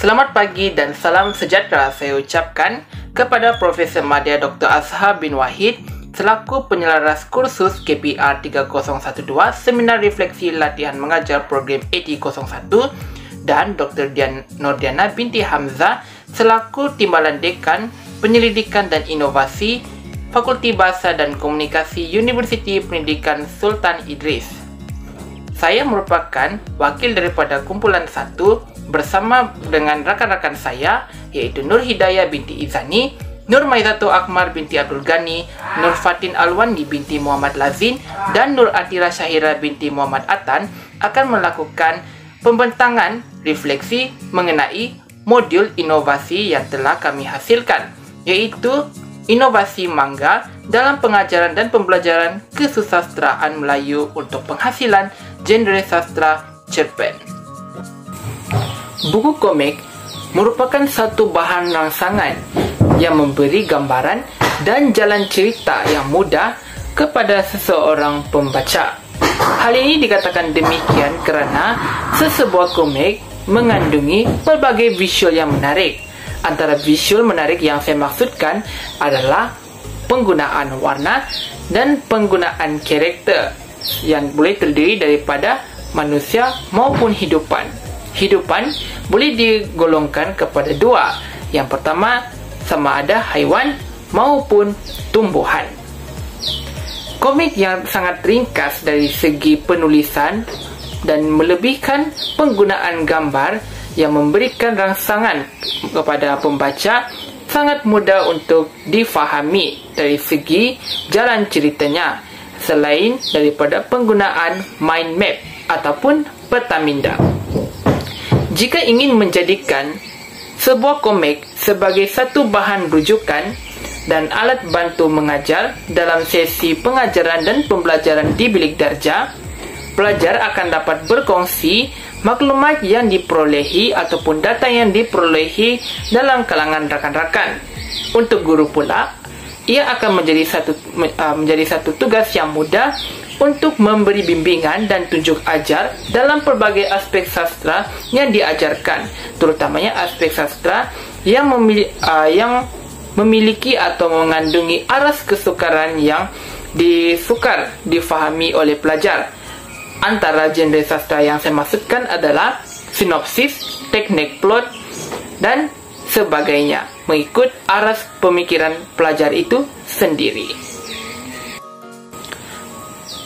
Selamat pagi dan salam sejahtera saya ucapkan kepada Profesor Madya Dr. Azhar bin Wahid selaku penyelaras kursus KPR 3012 Seminar Refleksi Latihan Mengajar Program AT01 dan Dr. Nordiana binti Hamzah selaku Timbalan Dekan Penyelidikan dan Inovasi Fakulti Bahasa dan Komunikasi Universiti Pendidikan Sultan Idris. Saya merupakan wakil daripada kumpulan 1 bersama dengan rakan-rakan saya iaitu Nur Hidayah binti Izani, Nur Maizatul Akmar binti Abdul Ghani, Nur Fatin Alwandi binti Muhammad Lazin dan Nur Atira Syahira binti Muhammad Atan akan melakukan pembentangan refleksi mengenai modul inovasi yang telah kami hasilkan, iaitu inovasi mangga dalam pengajaran dan pembelajaran kesusastraan Melayu untuk penghasilan genre sastra cerpen. Buku komik merupakan satu bahan rangsangan yang memberi gambaran dan jalan cerita yang mudah kepada seseorang pembaca. Hal ini dikatakan demikian kerana sesebuah komik mengandungi pelbagai visual yang menarik. Antara visual menarik yang saya maksudkan adalah penggunaan warna dan penggunaan karakter yang boleh terdiri daripada manusia maupun hidupan. Hidupan boleh digolongkan kepada dua. Yang pertama, sama ada haiwan maupun tumbuhan. Komik yang sangat ringkas dari segi penulisan dan melebihkan penggunaan gambar yang memberikan rangsangan kepada pembaca sangat mudah untuk difahami dari segi jalan ceritanya, selain daripada penggunaan mind map ataupun peta minda. Jika ingin menjadikan sebuah komik sebagai satu bahan rujukan dan alat bantu mengajar dalam sesi pengajaran dan pembelajaran di bilik darjah, pelajar akan dapat berkongsi maklumat yang diperolehi ataupun data yang diperolehi dalam kalangan rakan-rakan. Untuk guru pula, ia akan menjadi satu tugas yang mudah untuk memberi bimbingan dan tunjuk ajar dalam pelbagai aspek sastra yang diajarkan, terutamanya aspek sastra yang memiliki atau mengandungi aras kesukaran yang difahami oleh pelajar. Antara genre sastra yang saya maksudkan adalah sinopsis, teknik plot dan sebagainya, mengikut aras pemikiran pelajar itu sendiri.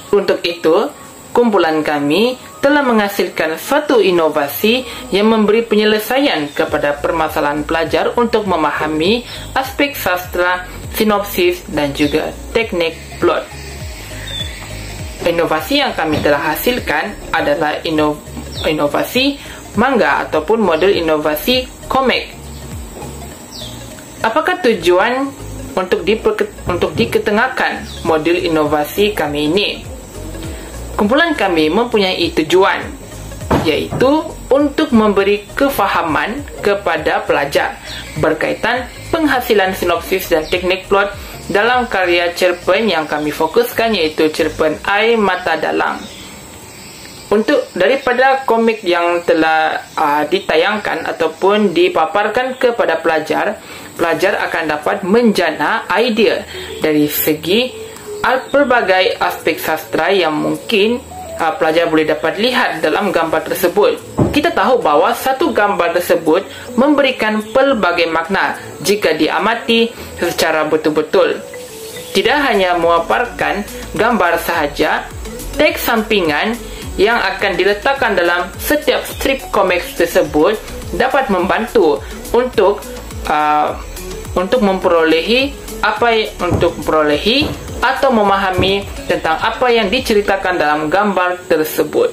Untuk itu, kumpulan kami telah menghasilkan suatu inovasi yang memberi penyelesaian kepada permasalahan pelajar untuk memahami aspek sastra, sinopsis dan juga teknik plot. Inovasi yang kami telah hasilkan adalah inovasi manga ataupun model inovasi komik. Apakah tujuan untuk diketengahkan modul inovasi kami ini? Kumpulan kami mempunyai tujuan, iaitu untuk memberi kefahaman kepada pelajar berkaitan penghasilan sinopsis dan teknik plot dalam karya cerpen yang kami fokuskan, iaitu cerpen Air Mata Dalang. Daripada komik yang telah ditayangkan ataupun dipaparkan kepada pelajar, pelajar akan dapat menjana idea dari segi pelbagai aspek sastra yang mungkin pelajar boleh dapat lihat dalam gambar tersebut. Kita tahu bahawa satu gambar tersebut memberikan pelbagai makna jika diamati secara betul-betul. Tidak hanya memaparkan gambar sahaja, teks sampingan yang akan diletakkan dalam setiap strip komik tersebut dapat membantu untuk memperolehi atau memahami tentang apa yang diceritakan dalam gambar tersebut.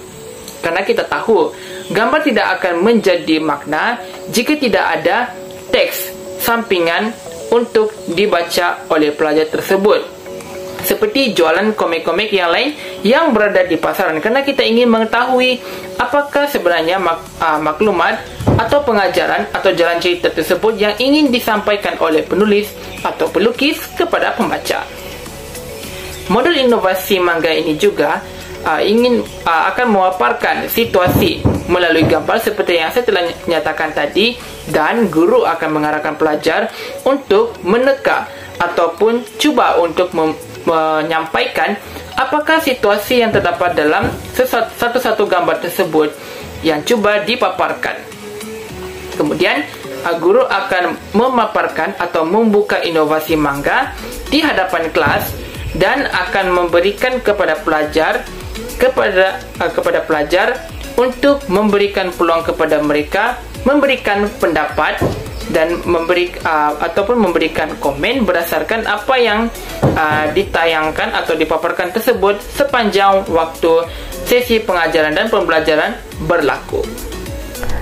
Karena kita tahu, gambar tidak akan menjadi makna jika tidak ada teks sampingan untuk dibaca oleh pelajar tersebut. Seperti jualan komik-komik yang lain yang berada di pasaran, kerana kita ingin mengetahui apakah sebenarnya maklumat atau pengajaran atau jalan cerita tersebut yang ingin disampaikan oleh penulis atau pelukis kepada pembaca. Modul inovasi manga ini juga akan memaparkan situasi melalui gambar seperti yang saya telah nyatakan tadi, dan guru akan mengarahkan pelajar untuk meneka ataupun cuba untuk menyampaikan apakah situasi yang terdapat dalam satu-satu gambar tersebut yang cuba dipaparkan. Kemudian guru akan memaparkan atau membuka inovasi mangga di hadapan kelas dan akan memberikan kepada pelajar untuk memberikan peluang kepada mereka memberikan pendapat dan memberikan komen berdasarkan apa yang ditayangkan atau dipaparkan tersebut sepanjang waktu sesi pengajaran dan pembelajaran berlaku.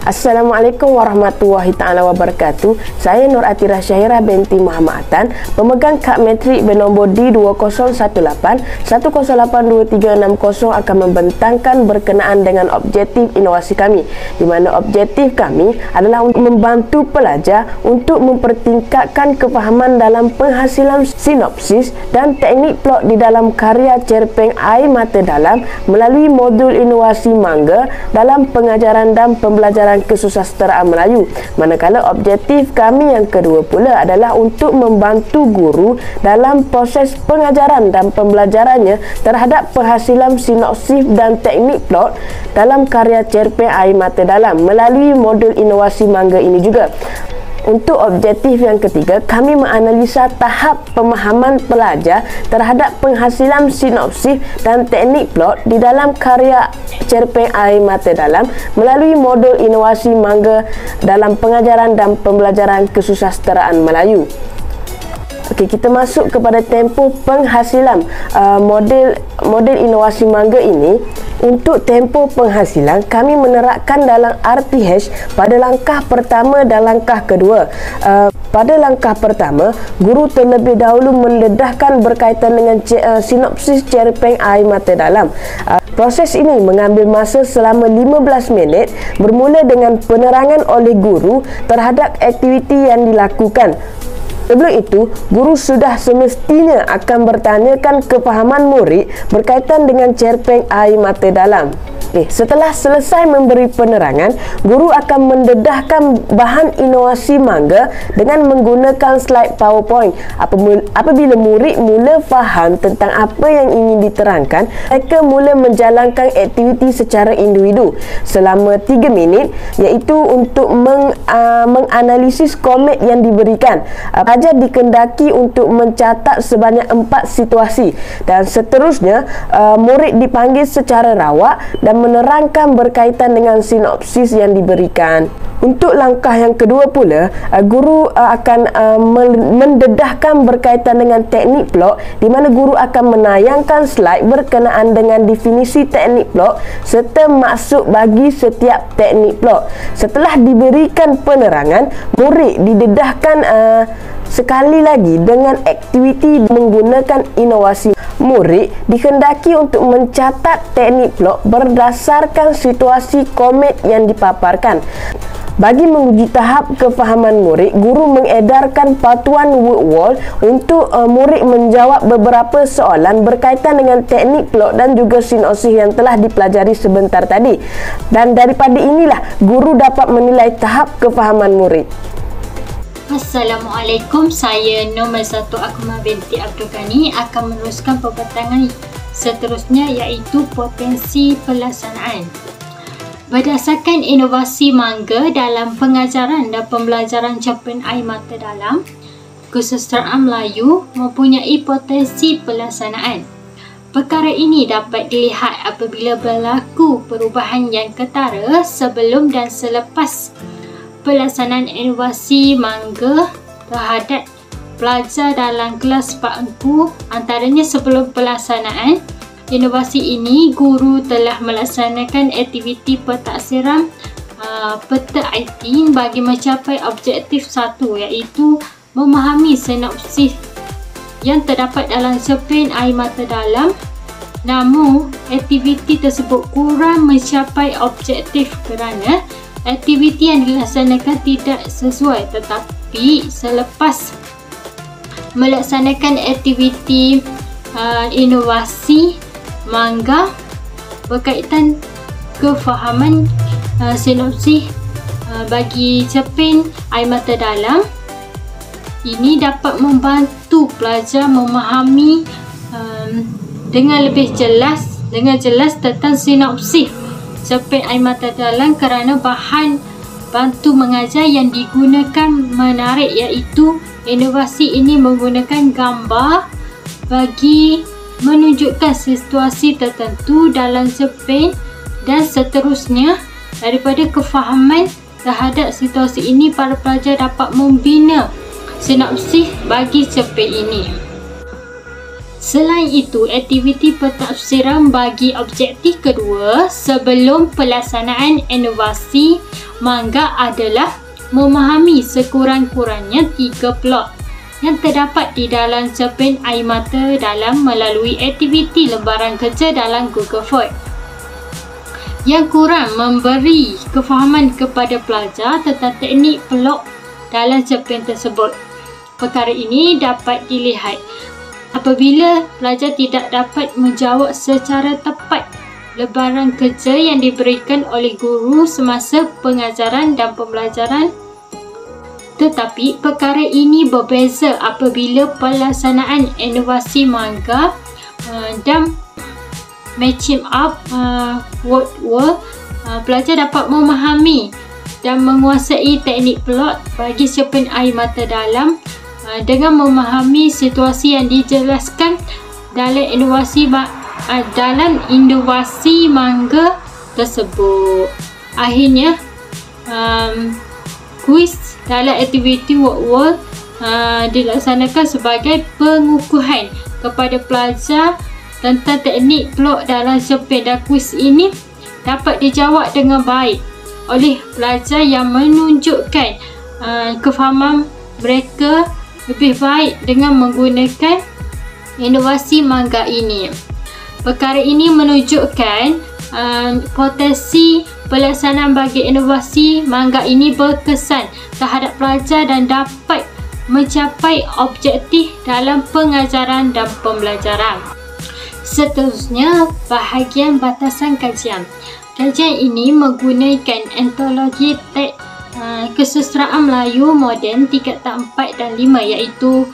Assalamualaikum warahmatullahi taala wabarakatuh. Saya Nur Atira Syahira binti Muhammad Atan, pemegang kad metrik bernombor D2018-1082360 akan membentangkan berkenaan dengan objektif inovasi kami, di mana objektif kami adalah untuk membantu pelajar untuk mempertingkatkan kefahaman dalam penghasilan sinopsis dan teknik plot di dalam karya cerpen Air Mata Dalam melalui modul inovasi mangga dalam pengajaran dan pembelajaran kesusasteraan Melayu. Manakala objektif kami yang kedua pula adalah untuk membantu guru dalam proses pengajaran dan pembelajarannya terhadap penghasilan sinopsis dan teknik plot dalam karya cerpen Air Mata Dalam melalui modul inovasi mangga ini juga. Untuk objektif yang ketiga, kami menganalisa tahap pemahaman pelajar terhadap penghasilan sinopsis dan teknik plot di dalam karya cerpen Air Mata Dalam melalui modul inovasi mangga dalam pengajaran dan pembelajaran kesusasteraan Melayu. Okey, kita masuk kepada tempoh penghasilan. Model inovasi mangga ini, untuk tempoh penghasilan kami menerapkan dalam RTH pada langkah pertama dan langkah kedua. Pada langkah pertama, guru terlebih dahulu mendedahkan berkaitan dengan sinopsis cerpen Air Mata Dalam. Proses ini mengambil masa selama 15 minit bermula dengan penerangan oleh guru terhadap aktiviti yang dilakukan. Sebelum itu, guru sudah semestinya akan bertanyakan kefahaman murid berkaitan dengan cerpen Air Mata Dalam. Setelah selesai memberi penerangan, guru akan mendedahkan bahan inovasi mangga dengan menggunakan slide PowerPoint. Apabila murid mula faham tentang apa yang ingin diterangkan, mereka mula menjalankan aktiviti secara individu selama 3 minit, iaitu untuk menganalisis komet yang diberikan. Pelajar dikendaki untuk mencatat sebanyak 4 situasi dan seterusnya murid dipanggil secara rawak dan menerangkan berkaitan dengan sinopsis yang diberikan. Untuk langkah yang kedua pula, guru akan mendedahkan berkaitan dengan teknik plot, di mana guru akan menayangkan slide berkenaan dengan definisi teknik plot serta maksud bagi setiap teknik plot. Setelah diberikan penerangan, murid didedahkan sekali lagi dengan aktiviti menggunakan inovasi. Murid dikendaki untuk mencatat teknik plot berdasarkan situasi komet yang dipaparkan. Bagi menguji tahap kefahaman murid, guru mengedarkan patuan word wall untuk murid menjawab beberapa soalan berkaitan dengan teknik plot dan juga sinopsis yang telah dipelajari sebentar tadi. Dan daripada inilah guru dapat menilai tahap kefahaman murid. Assalamualaikum, saya nombor 1 Akmal binti Abdul Ghani akan meneruskan pembentangan seterusnya, iaitu potensi pelaksanaan. Berdasarkan inovasi mangga dalam pengajaran dan pembelajaran cerpen Air Mata Dalam, kesusasteraan Melayu mempunyai potensi pelaksanaan. Perkara ini dapat dilihat apabila berlaku perubahan yang ketara sebelum dan selepas pelaksanaan inovasi mangga terhadap pelajar dalam kelas Pak-Engku. Antaranya, sebelum pelaksanaan inovasi ini, guru telah melaksanakan aktiviti pentaksiran peta IT bagi mencapai objektif 1, iaitu memahami sinopsis yang terdapat dalam cerpen Air Mata Dalam. Namun, aktiviti tersebut kurang mencapai objektif kerana aktiviti yang dilaksanakan tidak sesuai. Tetapi selepas melaksanakan aktiviti inovasi mangga berkaitan kefahaman sinopsis bagi cerpen air mata dalam, ini dapat membantu pelajar memahami dengan lebih jelas tentang sinopsis cerpen air mata dalam, kerana bahan bantu mengajar yang digunakan menarik, iaitu inovasi ini menggunakan gambar bagi menunjukkan situasi tertentu dalam cerpen dan seterusnya. Daripada kefahaman terhadap situasi ini, para pelajar dapat membina sinopsis bagi cerpen ini. Selain itu, aktiviti pentafsiran bagi objektif kedua sebelum pelaksanaan inovasi manga adalah memahami sekurang-kurangnya 3 plot yang terdapat di dalam cerpen air mata dalam melalui aktiviti lembaran kerja dalam Google Form. Yang kurang memberi kefahaman kepada pelajar tentang teknik plot dalam cerpen tersebut. Perkara ini dapat dilihat apabila pelajar tidak dapat menjawab secara tepat lembaran kerja yang diberikan oleh guru semasa pengajaran dan pembelajaran. Tetapi perkara ini berbeza apabila pelaksanaan inovasi manga dan matching up word. Pelajar dapat memahami dan menguasai teknik plot bagi cerpen air mata dalam dengan memahami situasi yang dijelaskan dalam inovasi manga tersebut. Akhirnya, kuis dalam aktiviti word dilaksanakan sebagai pengukuhan kepada pelajar tentang teknik plot dalam cerpen, dan kuis ini dapat dijawab dengan baik oleh pelajar yang menunjukkan kefahaman mereka lebih baik dengan menggunakan inovasi manga ini. Perkara ini menunjukkan potensi pelaksanaan bagi inovasi manga ini berkesan terhadap pelajar dan dapat mencapai objektif dalam pengajaran dan pembelajaran. Seterusnya, bahagian batasan kajian. Kajian ini menggunakan antologi teks kesusastraan Melayu moden tingkat 4 dan 5, iaitu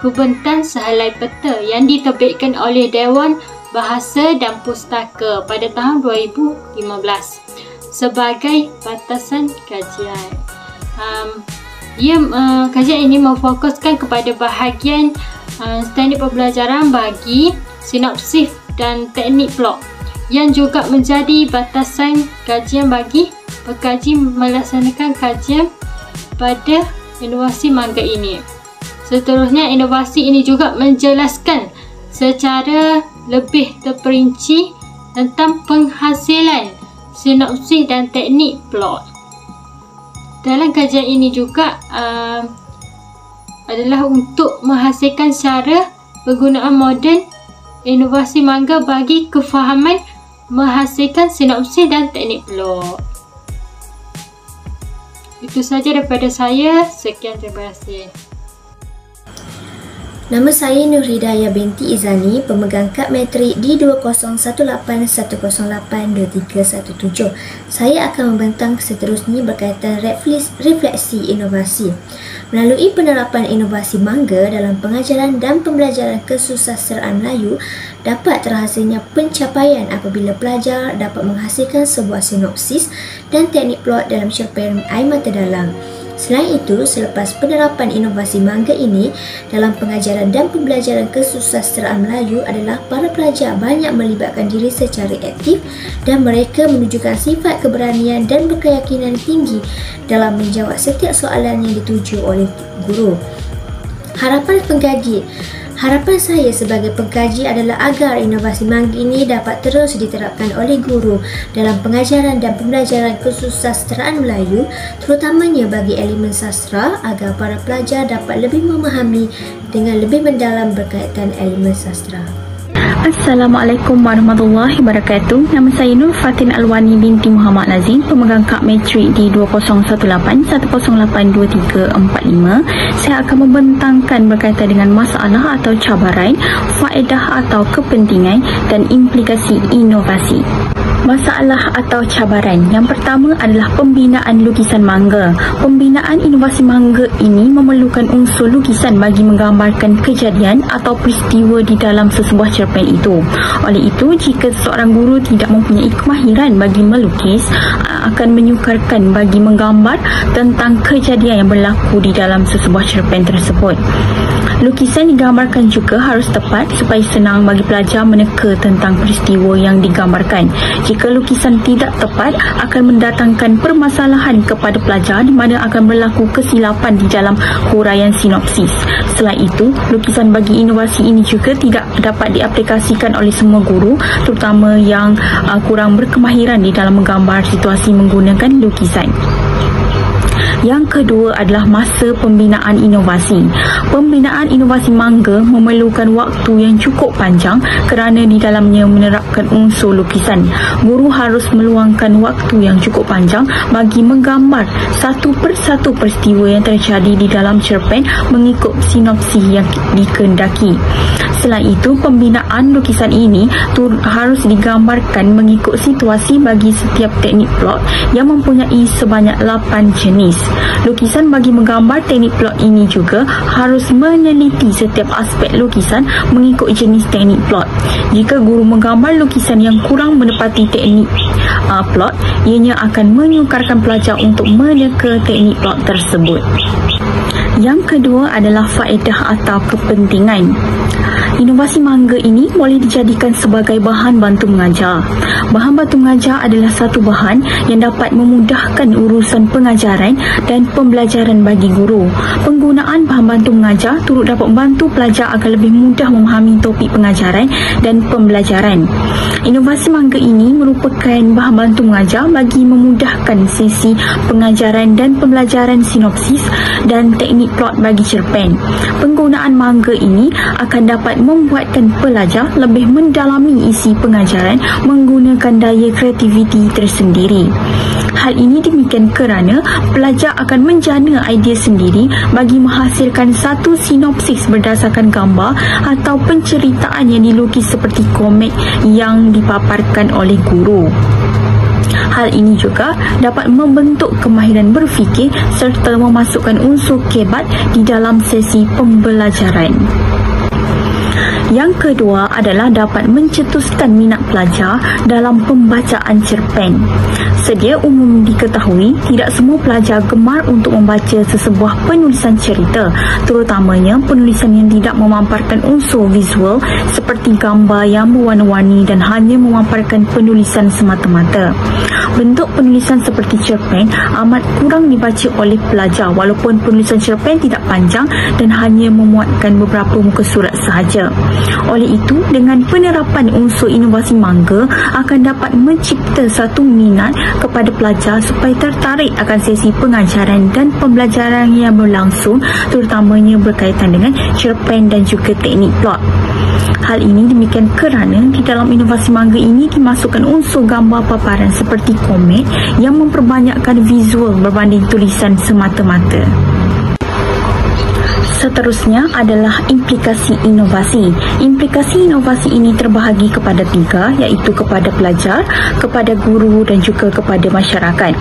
Kubentan Sehelai Peta yang diterbitkan oleh Dewan Bahasa dan Pustaka pada tahun 2015 sebagai batasan kajian. Kajian ini memfokuskan kepada bahagian standard pembelajaran bagi sinopsis dan teknik plot, yang juga menjadi batasan kajian bagi pekaji melaksanakan kajian pada inovasi manga ini. Seterusnya, inovasi ini juga menjelaskan secara lebih terperinci tentang penghasilan sinopsis dan teknik plot. Dalam kajian ini juga adalah untuk menghasilkan cara penggunaan moden inovasi manga bagi kefahaman menghasilkan sinopsis dan teknik plot. Itu saja daripada saya. Sekian, terima kasih. Nama saya Nur Hidayah binti Izani, pemegang kad matrik D20181082317. Saya akan membentang seterusnya berkaitan refleksi inovasi. Melalui penerapan inovasi manga dalam pengajaran dan pembelajaran kesusastraan Melayu, dapat terhasilnya pencapaian apabila pelajar dapat menghasilkan sebuah sinopsis dan teknik plot dalam cerpen air mata dalam. Selain itu, selepas penerapan inovasi manga ini dalam pengajaran dan pembelajaran kesusastraan Melayu adalah para pelajar banyak melibatkan diri secara aktif dan mereka menunjukkan sifat keberanian dan berkeyakinan tinggi dalam menjawab setiap soalan yang dituju oleh guru. Harapan saya sebagai pengkaji adalah agar inovasi manga ini dapat terus diterapkan oleh guru dalam pengajaran dan pembelajaran kesusastraan Melayu, terutamanya bagi elemen sastra, agar para pelajar dapat lebih memahami dengan lebih mendalam berkaitan elemen sastra. Assalamualaikum warahmatullahi wabarakatuh. Nama saya Nur Fatin Alwani binti Muhammad Nazim, pemegang kad matrik D20181082345. Saya akan membentangkan berkaitan dengan masalah atau cabaran, faedah atau kepentingan dan implikasi inovasi. Masalah atau cabaran. Yang pertama adalah pembinaan lukisan mangga. Pembinaan inovasi mangga ini memerlukan unsur lukisan bagi menggambarkan kejadian atau peristiwa di dalam sesebuah cerpen itu. Oleh itu, jika seorang guru tidak mempunyai kemahiran bagi melukis, akan menyukarkan bagi menggambar tentang kejadian yang berlaku di dalam sesebuah cerpen tersebut. Lukisan digambarkan juga harus tepat supaya senang bagi pelajar meneka tentang peristiwa yang digambarkan. Jika lukisan tidak tepat, akan mendatangkan permasalahan kepada pelajar di mana akan berlaku kesilapan di dalam huraian sinopsis. Selain itu, lukisan bagi inovasi ini juga tidak dapat diaplikasikan oleh semua guru, terutama yang kurang berkemahiran di dalam menggambar situasi menggunakan lukisan. Yang kedua adalah masa pembinaan inovasi. Pembinaan inovasi mangga memerlukan waktu yang cukup panjang kerana di dalamnya menerapkan unsur lukisan. Guru harus meluangkan waktu yang cukup panjang bagi menggambar satu persatu peristiwa yang terjadi di dalam cerpen mengikut sinopsis yang dikehendaki. Selain itu, pembinaan lukisan ini harus digambarkan mengikut situasi bagi setiap teknik plot yang mempunyai sebanyak 8 jenis. Lukisan bagi menggambar teknik plot ini juga harus meneliti setiap aspek lukisan mengikut jenis teknik plot. Jika guru menggambar lukisan yang kurang menepati teknik plot, ianya akan menyukarkan pelajar untuk meneka teknik plot tersebut. Yang kedua adalah faedah atau kepentingan. Inovasi mangga ini boleh dijadikan sebagai bahan bantu mengajar. Bahan bantu mengajar adalah satu bahan yang dapat memudahkan urusan pengajaran dan pembelajaran bagi guru. Penggunaan bahan bantu mengajar turut dapat membantu pelajar agar lebih mudah memahami topik pengajaran dan pembelajaran. Inovasi mangga ini merupakan bahan bantu mengajar bagi memudahkan sesi pengajaran dan pembelajaran sinopsis dan teknik plot bagi cerpen. Penggunaan mangga ini akan dapat membuatkan pelajar lebih mendalami isi pengajaran menggunakan daya kreativiti tersendiri. Hal ini demikian kerana pelajar akan menjana idea sendiri bagi menghasilkan satu sinopsis berdasarkan gambar atau penceritaan yang dilukis seperti komik yang dipaparkan oleh guru. Hal ini juga dapat membentuk kemahiran berfikir serta memasukkan unsur kebat di dalam sesi pembelajaran. Yang kedua adalah dapat mencetuskan minat pelajar dalam pembacaan cerpen. Sedia umum diketahui, tidak semua pelajar gemar untuk membaca sesebuah penulisan cerita, terutamanya penulisan yang tidak memamparkan unsur visual seperti gambar yang berwarna-warni dan hanya memamparkan penulisan semata-mata. Bentuk penulisan seperti cerpen amat kurang dibaca oleh pelajar walaupun penulisan cerpen tidak panjang dan hanya memuatkan beberapa muka surat sahaja. Oleh itu, dengan penerapan unsur inovasi mangga akan dapat mencipta satu minat kepada pelajar supaya tertarik akan sesi pengajaran dan pembelajaran yang berlangsung, terutamanya berkaitan dengan cerpen dan juga teknik plot. Hal ini demikian kerana di dalam inovasi mangga ini dimasukkan unsur gambar paparan seperti komik yang memperbanyakkan visual berbanding tulisan semata-mata. Seterusnya adalah implikasi inovasi. Implikasi inovasi ini terbahagi kepada 3, iaitu kepada pelajar, kepada guru dan juga kepada masyarakat.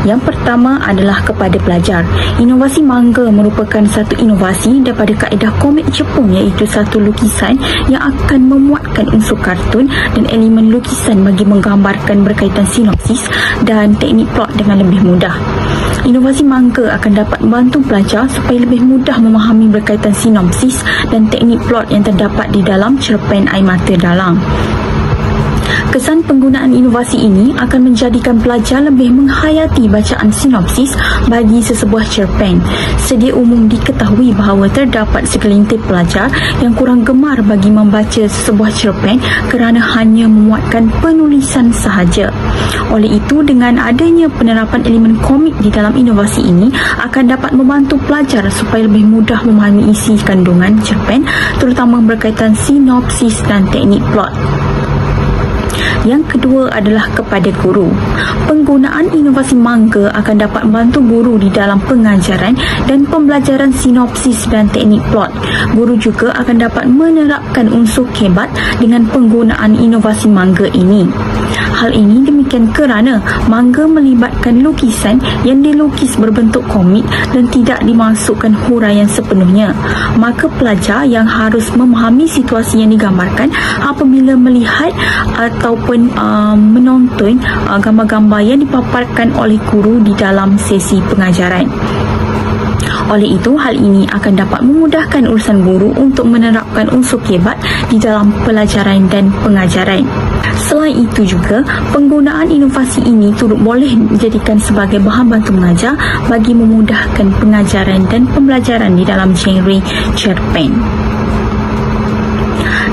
Yang pertama adalah kepada pelajar. Inovasi mangga merupakan satu inovasi daripada kaedah komik Jepun, iaitu satu lukisan yang akan memuatkan unsur kartun dan elemen lukisan bagi menggambarkan berkaitan sinopsis dan teknik plot dengan lebih mudah. Inovasi mangga akan dapat membantu pelajar supaya lebih mudah memahami berkaitan sinopsis dan teknik plot yang terdapat di dalam cerpen Air Mata Dalang. Kesan penggunaan inovasi ini akan menjadikan pelajar lebih menghayati bacaan sinopsis bagi sesebuah cerpen. Sedia umum diketahui bahawa terdapat segelintir pelajar yang kurang gemar bagi membaca sesebuah cerpen kerana hanya memuatkan penulisan sahaja. Oleh itu, dengan adanya penerapan elemen komik di dalam inovasi ini akan dapat membantu pelajar supaya lebih mudah memahami isi kandungan cerpen, terutama berkaitan sinopsis dan teknik plot. Yang kedua adalah kepada guru. Penggunaan inovasi mangga akan dapat membantu guru di dalam pengajaran dan pembelajaran sinopsis dan teknik plot. Guru juga akan dapat menerapkan unsur kebat dengan penggunaan inovasi mangga ini. Hal ini demikian kerana mangga melibatkan lukisan yang dilukis berbentuk komik dan tidak dimasukkan huraian sepenuhnya. Maka pelajar yang harus memahami situasi yang digambarkan apabila melihat ataupun menonton gambar-gambar yang dipaparkan oleh guru di dalam sesi pengajaran. Oleh itu, hal ini akan dapat memudahkan urusan guru untuk menerapkan unsur kebat di dalam pelajaran dan pengajaran. Selain itu juga, penggunaan inovasi ini turut boleh dijadikan sebagai bahan bantu mengajar bagi memudahkan pengajaran dan pembelajaran di dalam genre cerpen.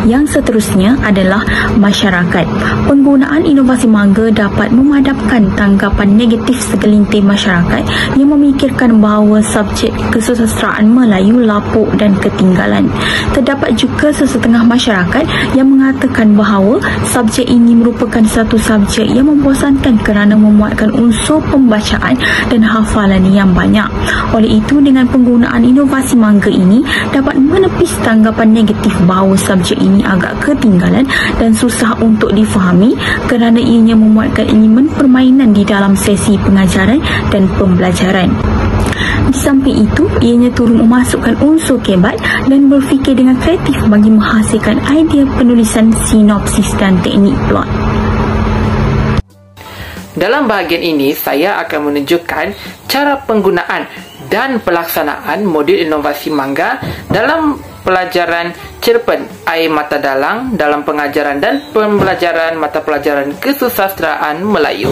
Yang seterusnya adalah masyarakat. Penggunaan inovasi mangga dapat memadamkan tanggapan negatif segelintir masyarakat yang memikirkan bahawa subjek kesusastraan Melayu lapuk dan ketinggalan. Terdapat juga sesetengah masyarakat yang mengatakan bahawa subjek ini merupakan satu subjek yang membosankan kerana memuatkan unsur pembacaan dan hafalan yang banyak. Oleh itu, dengan penggunaan inovasi mangga ini dapat menepis tanggapan negatif bahawa subjek ini agak ketinggalan dan susah untuk difahami kerana ianya memuatkan elemen permainan di dalam sesi pengajaran dan pembelajaran. Di samping itu, ianya turut memasukkan unsur kebat dan berfikir dengan kreatif bagi menghasilkan idea penulisan sinopsis dan teknik plot. Dalam bahagian ini, saya akan menunjukkan cara penggunaan dan pelaksanaan modul inovasi mangga dalam pelajaran cerpen Air Mata Dalang dalam pengajaran dan pembelajaran mata pelajaran kesusastraan Melayu.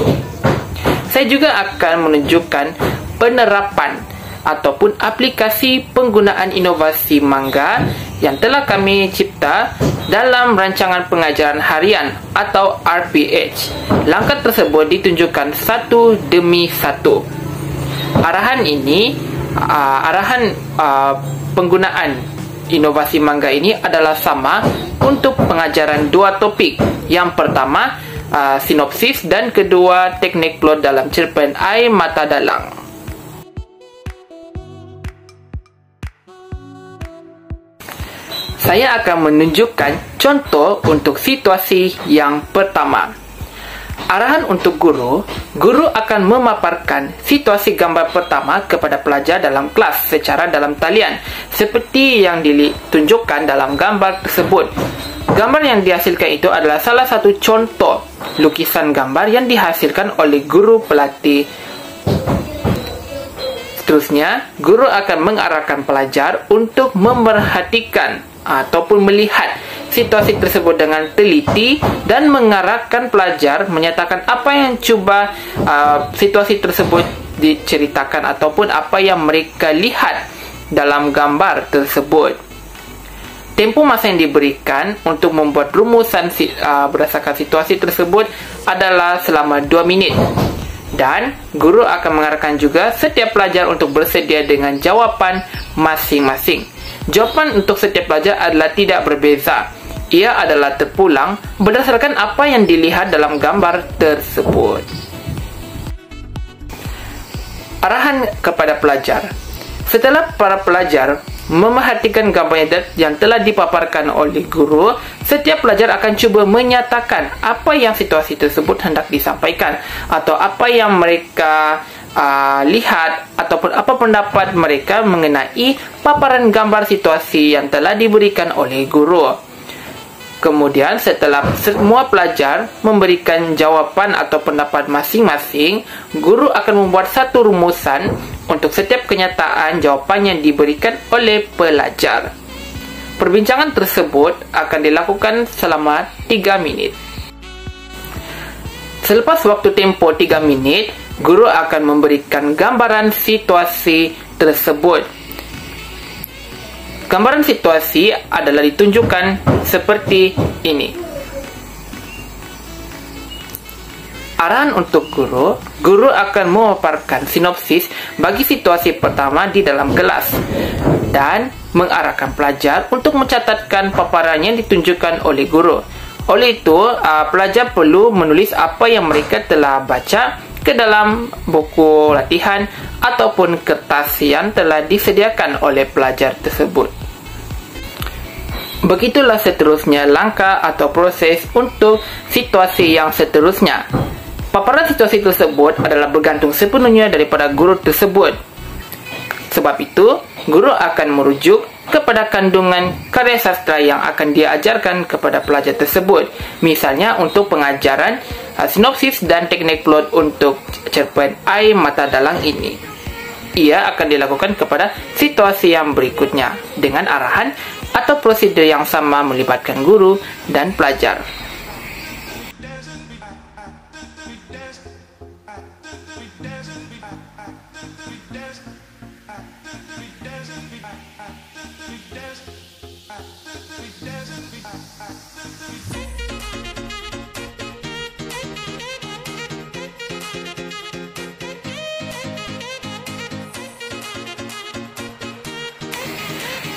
Saya juga akan menunjukkan penerapan ataupun aplikasi penggunaan inovasi mangga yang telah kami cipta dalam rancangan pengajaran harian atau RPH. Langkah tersebut ditunjukkan satu demi satu. Arahan penggunaan inovasi mangga ini adalah sama untuk pengajaran dua topik. Yang pertama, sinopsis, dan kedua, teknik plot dalam cerpen Air Mata Dalang. Saya akan menunjukkan contoh untuk situasi yang pertama. Arahan untuk guru akan memaparkan situasi gambar pertama kepada pelajar dalam kelas secara dalam talian seperti yang ditunjukkan dalam gambar tersebut. Gambar yang dihasilkan itu adalah salah satu contoh lukisan gambar yang dihasilkan oleh guru pelatih. Seterusnya, guru akan mengarahkan pelajar untuk memerhatikan ataupun melihat situasi tersebut dengan teliti dan mengarahkan pelajar menyatakan apa yang cuba situasi tersebut diceritakan ataupun apa yang mereka lihat dalam gambar tersebut. Tempoh masa yang diberikan untuk membuat rumusan berdasarkan situasi tersebut adalah selama 2 minit. Dan guru akan mengarahkan juga setiap pelajar untuk bersedia dengan jawapan masing-masing. Jawapan untuk setiap pelajar adalah tidak berbeza. Ia adalah terpulang berdasarkan apa yang dilihat dalam gambar tersebut. Arahan kepada pelajar. Setelah para pelajar memerhatikan gambar yang telah dipaparkan oleh guru, setiap pelajar akan cuba menyatakan apa yang situasi tersebut hendak disampaikan atau apa yang mereka lihat ataupun apa pendapat mereka mengenai paparan gambar situasi yang telah diberikan oleh guru. Kemudian setelah semua pelajar memberikan jawapan atau pendapat masing-masing, guru akan membuat satu rumusan untuk setiap kenyataan jawapan yang diberikan oleh pelajar. Perbincangan tersebut akan dilakukan selama 3 minit. Selepas waktu tempoh 3 minit, guru akan memberikan gambaran situasi tersebut. Gambaran situasi adalah ditunjukkan seperti ini. Arahan untuk guru akan memaparkan sinopsis bagi situasi pertama di dalam kelas dan mengarahkan pelajar untuk mencatatkan paparan yang ditunjukkan oleh guru. Oleh itu, pelajar perlu menulis apa yang mereka telah baca ke dalam buku latihan ataupun kertas yang telah disediakan oleh pelajar tersebut. Begitulah seterusnya langkah atau proses untuk situasi yang seterusnya. Paparan situasi tersebut adalah bergantung sepenuhnya daripada guru tersebut. Sebab itu, guru akan merujuk kepada kandungan karya sastra yang akan dia ajarkan kepada pelajar tersebut. Misalnya untuk pengajaran sinopsis dan teknik plot untuk cerpen Air Mata Dalang ini. Ia akan dilakukan kepada situasi yang berikutnya dengan arahan atau prosedur yang sama melibatkan guru dan pelajar.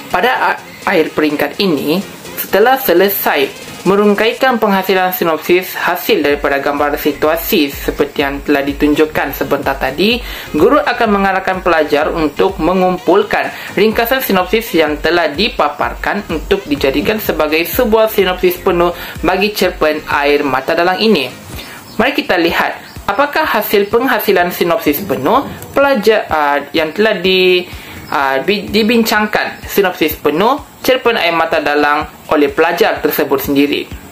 Pada akhir peringkat ini, setelah selesai merungkaikan penghasilan sinopsis hasil daripada gambar situasi seperti yang telah ditunjukkan sebentar tadi, guru akan mengarahkan pelajar untuk mengumpulkan ringkasan sinopsis yang telah dipaparkan untuk dijadikan sebagai sebuah sinopsis penuh bagi cerpen Air Mata Dalang ini. Mari kita lihat apakah hasil penghasilan sinopsis penuh pelajar yang telah dibincangkan sinopsis penuh cerpen Air Mata Dalang oleh pelajar tersebut sendiri.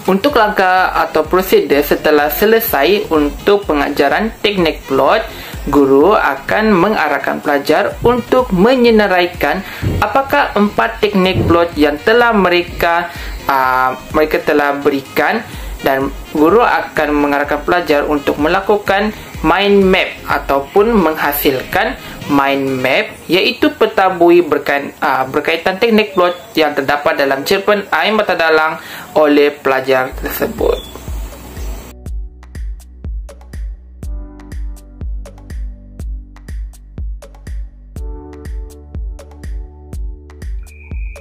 Untuk langkah atau prosedur setelah selesai untuk pengajaran teknik plot, guru akan mengarahkan pelajar untuk menyenaraikan apakah 4 teknik plot yang telah mereka telah berikan, dan guru akan mengarahkan pelajar untuk melakukan mind map ataupun menghasilkan mind map, iaitu peta bui berkaitan teknik plot yang terdapat dalam cerpen Air Mata Dalang oleh pelajar tersebut.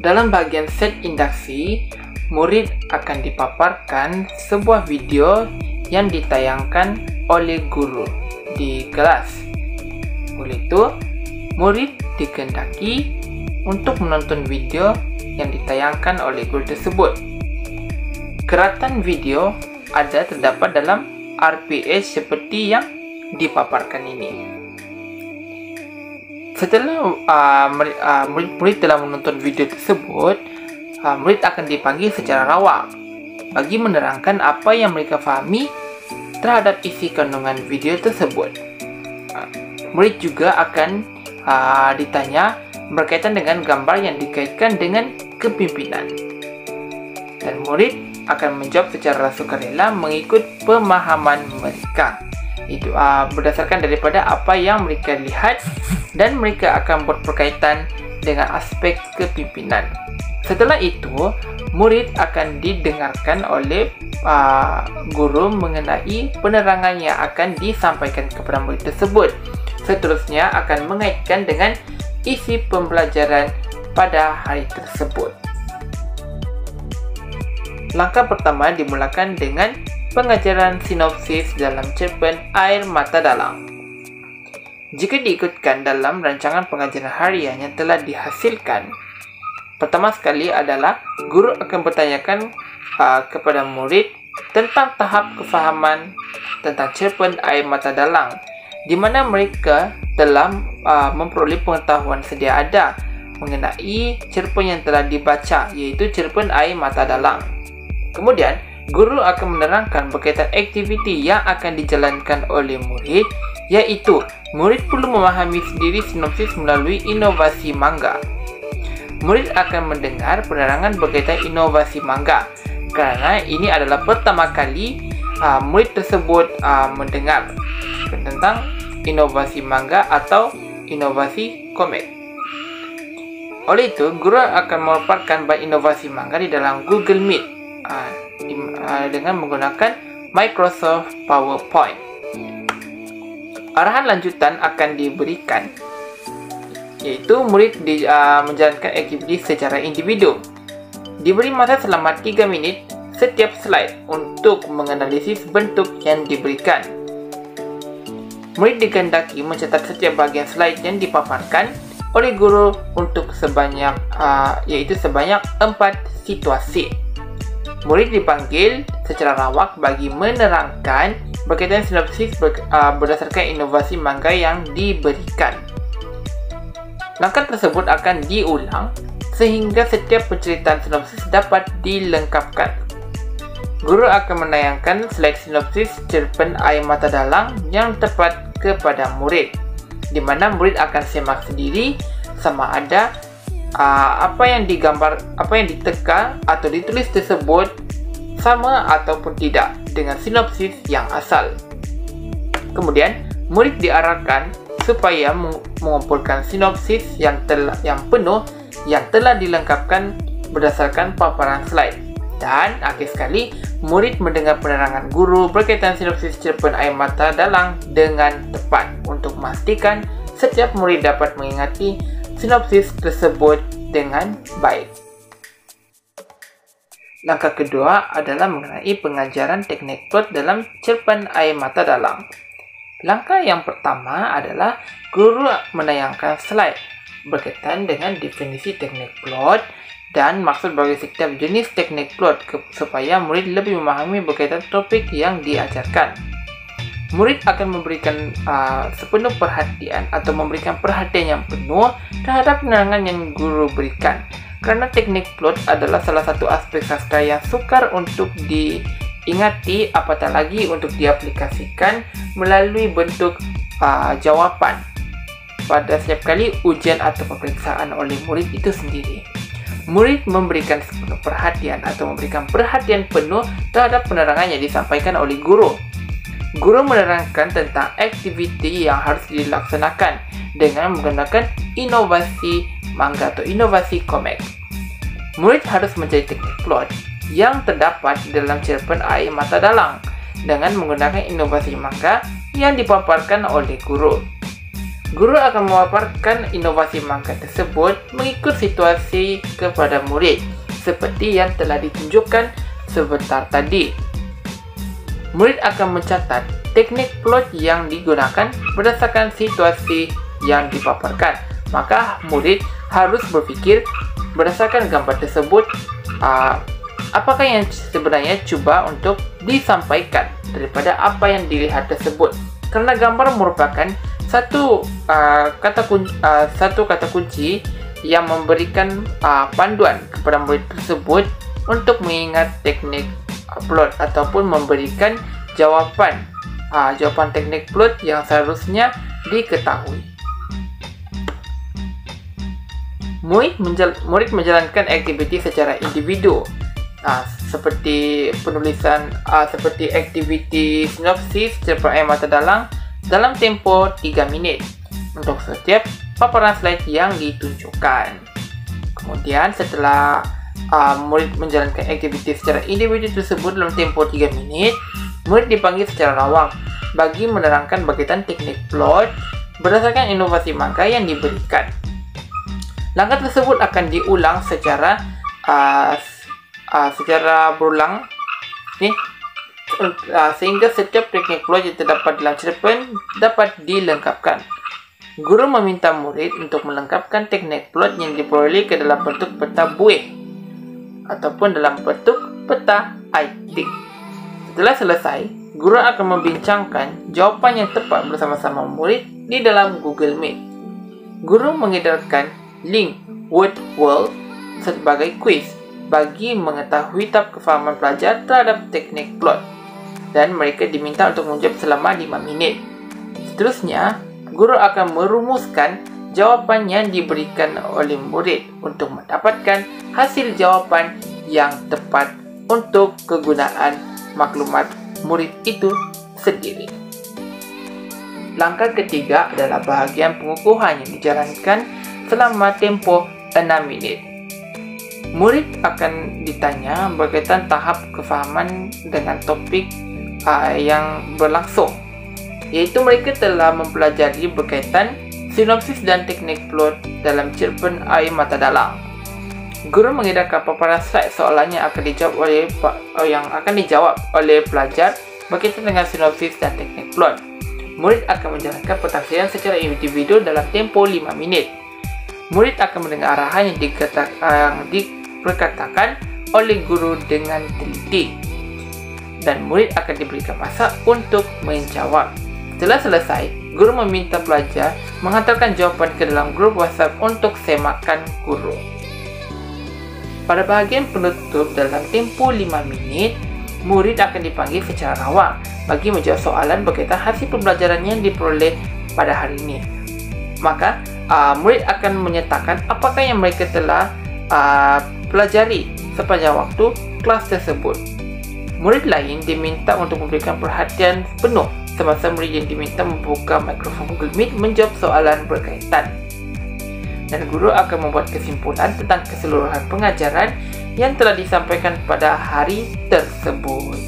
Dalam bahagian set induksi, murid akan dipaparkan sebuah video yang ditayangkan oleh guru di kelas. Oleh itu, murid dikehendaki untuk menonton video yang ditayangkan oleh guru tersebut. Keratan video terdapat dalam RPS seperti yang dipaparkan ini. Setelah murid telah menonton video tersebut, murid akan dipanggil secara rawak bagi menerangkan apa yang mereka fahami terhadap isi kandungan video tersebut. Murid juga akan ditanya berkaitan dengan gambar yang dikaitkan dengan kepimpinan, dan murid akan menjawab secara sukarela mengikut pemahaman mereka. Itu berdasarkan daripada apa yang mereka lihat, dan mereka akan berkaitan dengan aspek kepimpinan. Setelah itu, murid akan didengarkan oleh guru mengenai penerangan yang akan disampaikan kepada murid tersebut. Seterusnya akan mengaitkan dengan isi pembelajaran pada hari tersebut. Langkah pertama dimulakan dengan pengajaran sinopsis dalam cerpen Air Mata Dalang. Jika diikutkan dalam rancangan pengajaran harian yang telah dihasilkan, pertama sekali adalah guru akan bertanyakan kepada murid tentang tahap kefahaman tentang cerpen Air Mata Dalang, di mana mereka telah memperoleh pengetahuan sedia ada mengenai cerpen yang telah dibaca, iaitu cerpen Air Mata Dalang. Kemudian, guru akan menerangkan berkaitan aktiviti yang akan dijalankan oleh murid, iaitu murid perlu memahami sendiri sinopsis melalui inovasi mangga. Murid akan mendengar penerangan berkaitan inovasi mangga kerana ini adalah pertama kali murid tersebut mendengar tentang inovasi mangga atau inovasi komik. Oleh itu, guru akan memaparkan bahan inovasi mangga di dalam Google Meet dengan menggunakan Microsoft PowerPoint. Arahan lanjutan akan diberikan, iaitu murid menjalankan aktiviti secara individu. Diberi masa selama 3 minit setiap slide untuk menganalisis bentuk yang diberikan. Murid dikehendaki mencatat setiap bahagian slide yang dipaparkan oleh guru untuk sebanyak 4 situasi. Murid dipanggil secara rawak bagi menerangkan berkaitan sinopsis berdasarkan inovasi mangga yang diberikan. Langkah tersebut akan diulang sehingga setiap penceritaan sinopsis dapat dilengkapkan. Guru akan menayangkan slide sinopsis cerpen Air Mata Dalang yang tepat kepada murid, di mana murid akan semak sendiri sama ada apa yang digambar, apa yang diteka atau ditulis tersebut sama ataupun tidak dengan sinopsis yang asal. Kemudian, murid diarahkan supaya mengumpulkan sinopsis yang penuh yang telah dilengkapkan berdasarkan paparan slide. Dan akhir sekali, murid mendengar penerangan guru berkaitan sinopsis cerpen Air Mata Dalang dengan tepat untuk memastikan setiap murid dapat mengingati sinopsis tersebut dengan baik. Langkah kedua adalah mengenai pengajaran teknik plot dalam cerpen Air Mata Dalang. Langkah yang pertama adalah guru menayangkan slide berkaitan dengan definisi teknik plot dan maksud bagi setiap jenis teknik plot supaya murid lebih memahami berkaitan topik yang diajarkan. Murid akan memberikan sepenuh perhatian atau memberikan perhatian yang penuh terhadap penerangan yang guru berikan, kerana teknik plot adalah salah satu aspek sastra yang sukar untuk diingati, apatah lagi untuk diaplikasikan melalui bentuk jawapan pada setiap kali ujian atau peperiksaan oleh murid itu sendiri. Murid memberikan sepenuh perhatian atau memberikan perhatian penuh terhadap penerangan yang disampaikan oleh guru. Guru menerangkan tentang aktiviti yang harus dilaksanakan dengan menggunakan inovasi mangga atau inovasi komik. Murid harus mencari teknik plot yang terdapat dalam cerpen Air Mata Dalang dengan menggunakan inovasi mangga yang dipaparkan oleh guru. Guru akan memaparkan inovasi mangga tersebut mengikut situasi kepada murid seperti yang telah ditunjukkan sebentar tadi. Murid akan mencatat teknik plot yang digunakan berdasarkan situasi yang dipaparkan. Maka murid harus berfikir berdasarkan gambar tersebut, apakah yang sebenarnya cuba untuk disampaikan daripada apa yang dilihat tersebut. Kerana gambar merupakan satu kata kunci yang memberikan panduan kepada murid tersebut untuk mengingat teknik plot ataupun memberikan jawapan teknik plot yang seharusnya diketahui. Murid menjalankan aktiviti secara individu, seperti penulisan seperti aktiviti sinopsis cerpen Air Mata Dalang dalam tempoh 3 minit untuk setiap paparan slide yang ditunjukkan. Kemudian setelah murid menjalankan aktiviti secara individu tersebut dalam tempoh 3 minit, murid dipanggil secara rawak bagi menerangkan berkaitan teknik plot berdasarkan inovasi mangga yang diberikan. Langkah tersebut akan diulang secara berulang sehingga setiap teknik plot yang terdapat dalam cerpen dapat dilengkapkan. Guru meminta murid untuk melengkapkan teknik plot yang diperoleh ke dalam bentuk peta buih ataupun dalam bentuk peta itik. Setelah selesai, guru akan membincangkan jawapan yang tepat bersama-sama murid di dalam Google Meet. Guru mengedarkan link Word World sebagai kuis bagi mengetahui tahap kefahaman pelajar terhadap teknik plot, dan mereka diminta untuk menjawab selama 5 minit. Seterusnya, guru akan merumuskan jawapan yang diberikan oleh murid untuk mendapatkan hasil jawapan yang tepat untuk kegunaan maklumat murid itu sendiri. Langkah ketiga adalah bahagian pengukuhan yang dijalankan selama tempoh 6 minit. Murid akan ditanya berkaitan tahap kefahaman dengan topik yang berlangsung, iaitu mereka telah mempelajari berkaitan sinopsis dan teknik plot dalam cerpen Air Mata Dalang. Guru mengedarkan paparan slide soalan yang akan dijawab oleh pelajar berkaitan dengan sinopsis dan teknik plot. Murid akan menjalankan pentafsiran secara individu dalam tempoh 5 minit. Murid akan mendengar arahan yang diperkatakan oleh guru dengan teliti, dan murid akan diberikan masa untuk menjawab. Setelah selesai, guru meminta pelajar menghantarkan jawapan ke dalam grup WhatsApp untuk semakan guru. Pada bahagian penutup dalam tempoh 5 minit, murid akan dipanggil secara rawang bagi menjawab soalan berkaitan hasil pembelajaran yang diperoleh pada hari ini. Maka, murid akan menyatakan apakah yang mereka telah pelajari sepanjang waktu kelas tersebut. Murid lain diminta untuk memberikan perhatian penuh semasa murid yang diminta membuka mikrofon Google Meet menjawab soalan berkaitan. Dan guru akan membuat kesimpulan tentang keseluruhan pengajaran yang telah disampaikan pada hari tersebut.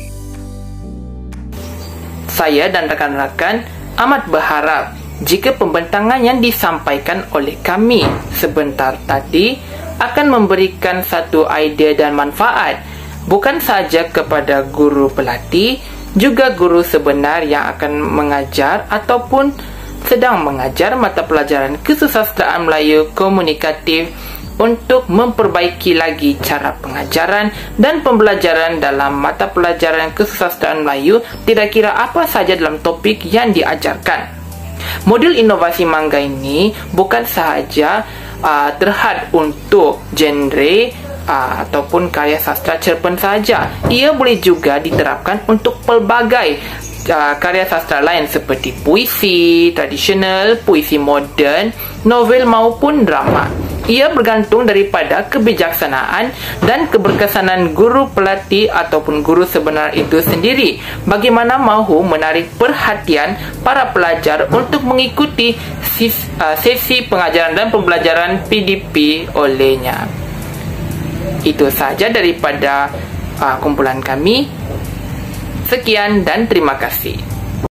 Saya dan rakan-rakan amat berharap jika pembentangan yang disampaikan oleh kami sebentar tadi akan memberikan satu idea dan manfaat bukan sahaja kepada guru pelatih, juga guru sebenar yang akan mengajar ataupun sedang mengajar mata pelajaran Kesusastraan Melayu Komunikatif untuk memperbaiki lagi cara pengajaran dan pembelajaran dalam mata pelajaran Kesusastraan Melayu tidak kira apa sahaja dalam topik yang diajarkan. Modul inovasi mangga ini bukan sahaja terhad untuk genre ataupun karya sastra cerpen sahaja. Ia boleh juga diterapkan untuk pelbagai karya sastra lain seperti puisi tradisional, puisi moden, novel maupun drama. Ia bergantung daripada kebijaksanaan dan keberkesanan guru pelatih ataupun guru sebenar itu sendiri bagaimana mahu menarik perhatian para pelajar untuk mengikuti sesi pengajaran dan pembelajaran PDP olehnya. Itu sahaja daripada kumpulan kami. Sekian dan terima kasih.